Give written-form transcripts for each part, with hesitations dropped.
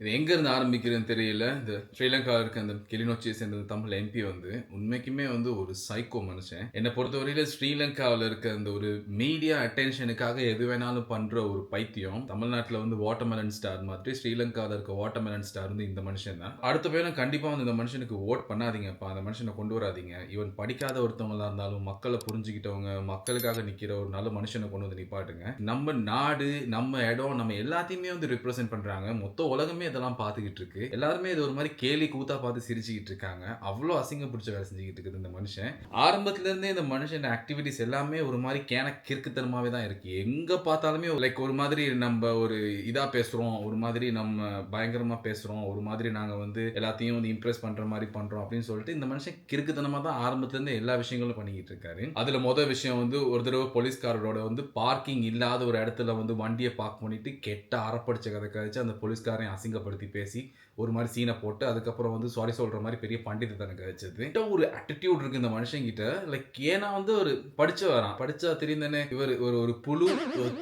இது எங்கேருந்து ஆரம்பிக்கிறதுன்னு தெரியல. இந்த ஸ்ரீலங்காவில் இருக்க அந்த கிளிநொச்சியை சேர்ந்த தமிழ் எம்பி வந்து உண்மைக்குமே வந்து ஒரு சைக்கோ மனுஷன். என்னை பொறுத்தவரையில் ஸ்ரீலங்காவில் இருக்க அந்த ஒரு மீடியா அட்டென்ஷனுக்காக எது வேணாலும் பண்ணுற ஒரு பைத்தியம். தமிழ்நாட்டில் வந்து வாட்டர்மெலன் ஸ்டார் மாதிரி ஸ்ரீலங்காவில் இருக்க வாட்டர்மெலன் ஸ்டார் வந்து இந்த மனுஷன் தான். அடுத்த பேரும் கண்டிப்பாக வந்து இந்த மனுஷனுக்கு ஓட் பண்ணாதீங்கப்பா, அந்த மனுஷனை கொண்டு வராதீங்க. ஈவன் படிக்காத ஒருத்தவங்களா இருந்தாலும் மக்களை புரிஞ்சுக்கிட்டவங்க, மக்களுக்காக நிற்கிற ஒரு நல்ல மனுஷனை கொண்டு வந்து நிப்பாட்டுங்க. நம்ம நாடு, நம்ம இடம், நம்ம எல்லாத்தையுமே வந்து ரிப்ரசென்ட் பண்றாங்க. மொத்த உலகமே இதெல்லாம் பார்த்துக்கிட்டு இருக்கு. எல்லாருமே இது ஒரு மாதிரி கேலி கூத்தா பார்த்து சிரிச்சுக்கிட்டு இருக்காங்க. அவ்வளோ அசிங்கம் பிடிச்ச வேலை செஞ்சுக்கிட்டு இருக்குது இந்த மனுஷன். ஆரம்பத்துல இருந்தே இந்த மனுஷன் ஆக்டிவிட்டிஸ் எல்லாமே ஒரு மாதிரி கிறுக்குத்தனமாவே தான் இருக்கு. எங்க பார்த்தாலுமே லைக் ஒரு மாதிரி நம்ம ஒரு இதா பேசுறோம், ஒரு மாதிரி நம்ம பயங்கரமா பேசுறோம், ஒரு மாதிரி நாங்க வந்து எல்லாத்தையும் வந்து இம்ப்ரெஸ் பண்ற மாதிரி பண்றோம் அப்படின்னு சொல்லிட்டு இந்த மனுஷன் கிறுக்குத்தனமா தான் ஆரம்பத்துல இருந்து எல்லா விஷயங்களும் பண்ணிக்கிட்டு இருக்காரு. அதுல மொதல் விஷயம் வந்து ஒரு தடவை போலீஸ்காரரோட வந்து பார்க்கிங் இல்லாத ஒரு இடத்துல வந்து வண்டியை பார்க் பண்ணிட்டு கெட்ட அறப்படிச்ச கதை கழிச்சு அந்த போலீஸ்காரையும் அசிங்கப்படுத்தி பேசி ஒரு மாதிரி சீனை போட்டு அதுக்கப்புறம் வந்து சாரி சொல்ற மாதிரி பெரிய பண்டிதனை கழிச்சது. ஒரு அட்டிடியூட் இருக்கு இந்த மனுஷன் கிட்ட. லைக் ஏன்னா வந்து ஒரு படிச்சு வரான், படிச்சா தெரியுதானே இவர் ஒரு ஒரு புழு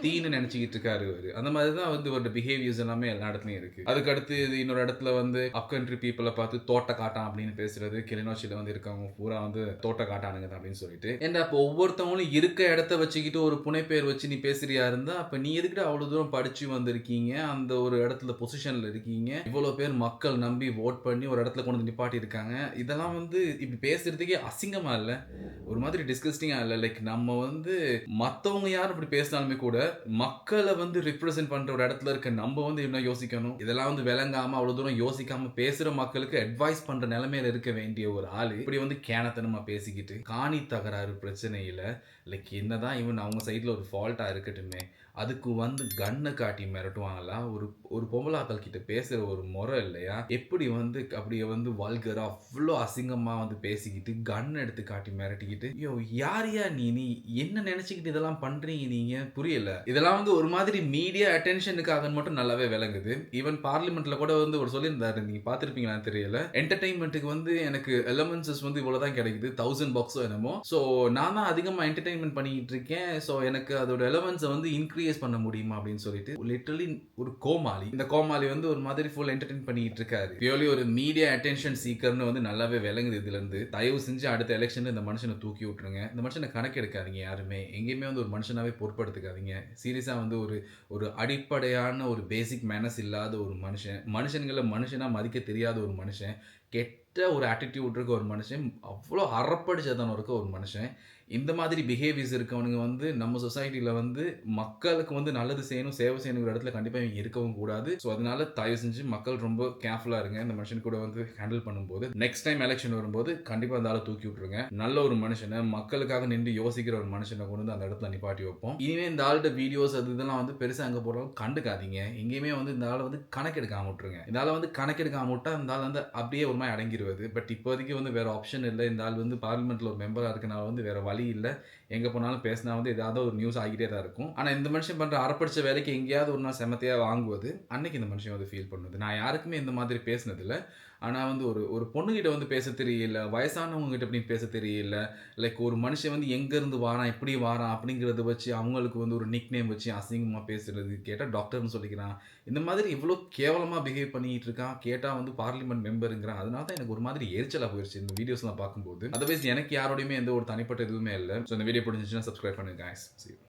தீன்னு நினைச்சுக்கிட்டு இருக்காரு இவரு. அந்த மாதிரி தான் வந்து இவரோட பிஹேவியர்ஸ் எல்லாமே எல்லா இடத்துலயும் இருக்கு. அதுக்கு அடுத்து இன்னொரு இடத்துல வந்து அப்கண்ட்ரி பீப்புளை பார்த்து தோட்ட காட்டான் அப்படின்னு பேசுறது. கிளிநொச்சியில வந்து இருக்கவங்க பூரா வந்து தோட்ட காட்டானுங்க அப்படின்னு சொல்லிட்டு. ஏன்னா அப்போ ஒவ்வொருத்தவங்களும் இருக்க இடத்த வச்சுக்கிட்டு ஒரு புனைப்பெயர் வச்சு நீ பேசுறியா இருந்தா அப்ப நீ எதுக்கிட்ட அவ்வளவு தூரம் படிச்சு வந்திருக்கீங்க, அந்த ஒரு இடத்துல பொசிஷன்ல இருக்கீங்க, இவ்வளவு பேர் மக்கள் நம்பி ஓட் பண்ணி ஒரு இடத்துல கொண்டு வந்து நிப்பாட்டி இருக்காங்க. இதெல்லாம் வந்து இப்படி பேசுறதுக்கே அசிங்கமா இல்ல, ஒரு மாதிரி டிஸ்கஸ்டிங்கா இல்ல? லைக் நம்ம வந்து மத்தவங்க யாரும் இப்படி பேசினாலுமே கூட மக்களை வந்து ரிப்ரசென்ட் பண்ற ஒரு இடத்துல இருக்க நம்ம வந்து என்ன யோசிக்கணும்? இதெல்லாம் வந்து விளங்காம அவ்வளவு தூரம் யோசிக்காம பேசுற மக்களுக்கு அட்வைஸ் பண்ற நிலைமையில இருக்க வேண்டிய ஒரு ஆளு இப்படி வந்து கேனத்தனமா பேசிக்கிட்டு காணி தகராறு பிரச்சனையில லைக் என்னதான் இவன் அவங்க சைட்ல ஒரு ஃபால்ட்டா இருக்கட்டுமே, அதுக்கு வந்து கண்ணை காட்டி மிரட்டுவாங்களா? ஒரு ஒரு பொம்பளாக்கள் கிட்ட பேசுற ஒரு முறை இல்லையா? எப்படி வந்து அப்படியே வந்து வல்கரா அவ்வளோ அசிங்கமா வந்து பேசிக்கிட்டு கன் எடுத்து காட்டி மிரட்டிக்கிட்டு, ஐயோ யாரையா நீ நீ என்ன நினைச்சுக்கிட்டு இதெல்லாம் பண்றீங்க நீங்க? புரியல. இதெல்லாம் வந்து ஒரு மாதிரி மீடியா அட்டென்ஷனுக்காக மட்டும் நல்லாவே விளங்குது. ஈவன் பார்லிமெண்ட்ல கூட வந்து ஒரு சொல்லியிருந்தாரு, நீங்க பார்த்திருப்பீங்களான்னு தெரியல. என்டர்டைன்மெண்ட்டுக்கு வந்து எனக்கு எலமெண்ட்ஸஸ் வந்து இவ்வளவுதான் கிடைக்குது, 1000 பாக்ஸோ என்னமோ. ஸோ நான் தான் அதிகமா என்டர்டைன்மெண்ட் பண்ணிக்கிட்டு இருக்கேன். ஸோ எனக்கு அதோட எலமெண்ட்ஸை வந்து இன்க்ரீஸ் பண்ண முடியுமா அப்படின்னு சொல்லிட்டு லிட்டரலி ஒரு கோமாளி. இந்த கோமாளி வந்து ஒரு மாதிரி ஃபுல் என்டர்டெயின் பண்ணிட்டு இருக்காரு. பியூர்லி ஒரு மீடியா அட்டென்ஷன் சீக்கர்னு வந்து நல்லாவே விளங்குது இதுல இருந்து. தயவு செஞ்சு அடுத்த எலெக்ஷன்ல இந்த மனுஷனை தூக்கி விட்டுருங்க. இந்த மனுஷனை கணக்கெடுக்காதீங்க யாருமே. எங்கேயுமே வந்து ஒரு மனுஷனாவே பொறுப்படுத்துக்காதீங்க. சீரியஸா வந்து ஒரு ஒரு அடிப்படையான ஒரு பேசிக் மேனஸ் இல்லாத ஒரு மனுஷன், மனுஷன்களை மனுஷனா மதிக்க தெரியாத ஒரு மனுஷன், கெட்ட ஒரு ஆட்டிடியூட் இருக்க ஒரு மனுஷன், அவ்வளோ அறப்படிச்சதனம் இருக்க ஒரு மனுஷன். இந்த மாதிரி பிஹேவியர்ஸ் இருக்கவனுங்க வந்து நம்ம சொசைட்டியில் வந்து மக்களுக்கு வந்து நல்லது செய்யணும், சேவை செய்யணுங்கிற இடத்துல கண்டிப்பாக இவங்க இருக்கவும் கூடாது. ஸோ அதனால தயவு செஞ்சு மக்கள் ரொம்ப கேர்ஃபுல்லாக இருங்க. இந்த மனுஷன் கூட வந்து ஹேண்டில் பண்ணும்போது நெக்ஸ்ட் டைம் எலெக்ஷன் வரும்போது கண்டிப்பாக அந்த ஆளை தூக்கி விட்டுருங்க. நல்ல ஒரு மனுஷனை, மக்களுக்காக நின்று யோசிக்கிற ஒரு மனுஷனை கொண்டு வந்து அந்த இடத்துல நிப்பாட்டி வைப்போம். இனிமே இந்த ஆள்கிட்ட வீடியோஸ் அது இதெல்லாம் வந்து பெருசாக அங்கே போடுறவங்க கண்டுக்காதீங்க. எங்கேயுமே வந்து இந்த ஆளை வந்து கணக்கெடுக்காம விட்டுருங்க. இந்த ஆளை வந்து கணக்கெடுக்காம விட்டா இந்த ஆள் வந்து அப்படியே ஒரு மாதிரி அடங்கிடுவது. பட் இப்போதைக்கு வந்து வேற ஆப்ஷன் இல்லை. இந்த ஆள் வந்து பார்லிமெண்ட்ல ஒரு மெம்பராக இருக்கனால வந்து வேற வழி இல்லை. எங்கே போனாலும் பேசினா வந்து ஏதாவது ஒரு நியூஸ் ஆகிட்டே தான் இருக்கும். ஆனால் இந்த மனுஷன் பண்ணுற அறப்படிச்ச வேலைக்கு எங்கேயாவது ஒரு நாள் செமத்தையாக வாங்குவது அன்னைக்கு இந்த மனுஷன் வந்து ஃபீல் பண்ணுது. நான் யாருக்குமே இந்த மாதிரி பேசினதில்லை. ஆனால் வந்து ஒரு ஒரு பொண்ணுகிட்ட வந்து பேச தெரியல, வயசானவங்க கிட்ட எப்படி பேச தெரியல, லைக் ஒரு மனுஷன் வந்து எங்கேருந்து வாரான், எப்படி வாரான் அப்படிங்கிறத வச்சு அவங்களுக்கு வந்து ஒரு நிக் நேம் வச்சு அசிங்கமாக பேசுறது, கேட்டால் டாக்டர்னு சொல்லிக்கிறான். இந்த மாதிரி இவ்வளோ கேவலமாக பிஹேவ் பண்ணிட்டு இருக்கான். கேட்டால் வந்து பார்லிமெண்ட் மெம்பருங்கிறான். அதனால தான் எனக்கு ஒரு மாதிரி எரிச்சலாக போயிடுச்சு இந்த வீடியோஸ்லாம் பார்க்கும்போது. அதர்வைஸ் எனக்கு யாரோடையுமே எந்த ஒரு தனிப்பட்ட எதுவுமே இல்லை. ஸோ இந்த வீடியோ பிடிச்சிச்சுன்னா சப்ஸ்கிரைப் பண்ணுங்க guys. See you.